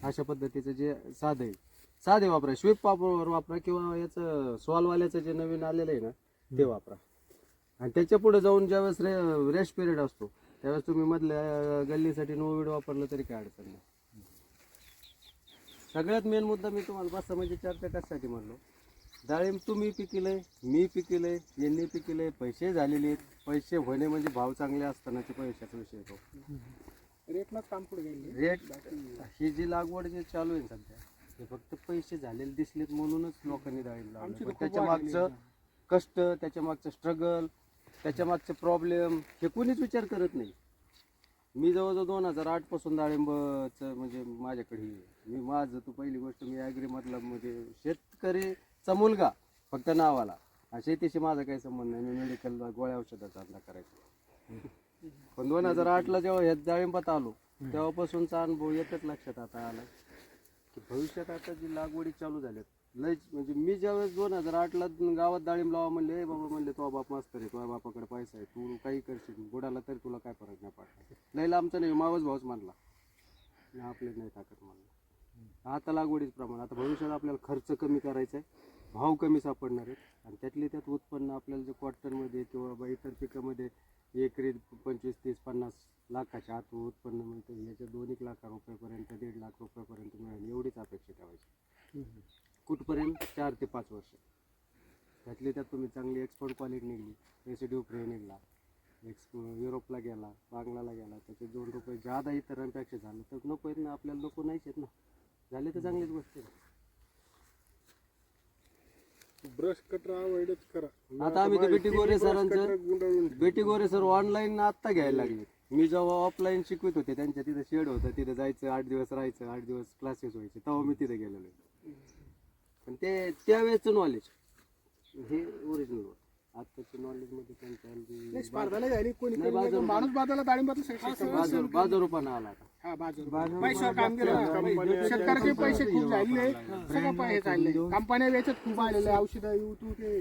अशा पद्धतीचं जे साधे वापरा, स्वीप पॉवर वापरा किंवा याचं सॉलवाल्याचं जे नवीन आलेलं आहे ना ते वापरा. आणि त्याच्या पुढे जाऊन ज्यावेळेस रेस्ट पिरियड असतो त्यावेळेस तुम्ही मधल्या गल्लीसाठी नोविड वापरलं तरी काय अडचण नाही. सगळ्यात मेन मुद्दा मी तुम्हाला 5-6 म्हणजे चर्चा कशासाठी म्हणलो, डाळिंब तुम्ही पिकिलंय, मी पिकिलंय, यांनी पिकिलंय, पैसे झालेले आहेत. पैसे होणे म्हणजे भाव चांगले असतानाचे पैशाचा विषय येतो. रेटनंच काम पुढे गेले. रेट ही जी लागवड जे चालू आहे सध्या हे फक्त पैसे झालेले दिसलेत म्हणूनच लोकांनी डाळिंब लावली. पण त्याच्या मागचं कष्ट, त्याच्या मागचं स्ट्रगल, त्याच्या मागचे प्रॉब्लेम हे कोणीच विचार करत नाही. मी जवळजवळ 2008 पासून डाळिंबचं म्हणजे माझ्याकडे मी माझं तू पहिली गोष्ट मी ॲग्रीमधला म्हणजे शेतकरीचा मुलगा फक्त नावाला, आणि शेतीशी माझा काही संबंध नाही. मी मेडिकलला गोळ्या औषधाचा धंदा करायचो. पण 2008ला जेव्हा ह्या डाळिंबात आलो तेव्हापासूनचा अनुभव एकच लक्षात आता आला की भविष्यात आता जी लागवडी चालू झाल्यात लयच म्हणजे मी ज्यावेळेस 2008ला गावात डाळिंब लावा म्हणले, बाबा म्हणले तो बाप मस्त रे, तुझ्या बापाकडे पैसा आहे, तू काही करशील, बुडाला तरी तुला काय फरक नाही पडला. लयला आमचा नाही, मावस भाऊच मानला, आपले नाही ताकद मानला. आता लागवडीच प्रमाण, आता भविष्यात आपल्याला खर्च कमी करायचा आहे, भाव कमी सापडणार आहेत, आणि त्यातले त्यात उत्पन्न आपल्याला जे कॉटनमध्ये किंवा इतर पिकामध्ये एकरी 25-30-50 लाखाच्या आत उत्पन्न मिळतं. याच्या 2-1 लाख रुपयापर्यंत 1.5 लाख रुपयापर्यंत मिळेल एवढीच अपेक्षा ठेवायची. कुठपर्यंत 4 ते 5 वर्ष. त्यातली त्यात तुम्ही चांगली एक्सपोर्ट क्वालिटी निघली, रेसिड्यू फ्री निघला, युरोपला गेला, बांगलाला गेला, त्याचे 2 रुपये जादा इतरांपेक्षा झालं तर नको आहेत ना आपल्याला, नको नाहीच आहेत ना, झाले तर चांगलीच गोष्ट आहे. ब्रश कटर अवॉइडच करा. आता आम्ही ते बेटी गोरे सरांचं, बेटी गोरे सर ऑनलाईन आत्ता घ्यायला लागले. मी जेव्हा ऑफलाईन शिकवत होते त्यांच्या तिथं शेड होतं, तिथं जायचं, 8 दिवस राहायचं, 8 दिवस क्लासेस व्हायचे, तेव्हा मी तिथे गेलेलो. पण ते त्यावेळेचं नॉलेज हे ओरिजिनल होतं. आत्ताच्या नॉलेजमध्ये त्यांच्या स्पर्धाला झाली कोणी माणूस बाजारला डाळिंबाचं बाजारोपणा आला आता. पैसा काम केलं, शेतकऱ्याचे पैसे खूप झाले, सगळं पैसे चालले, कंपन्या वेचत खूप आलेले, औषधं ते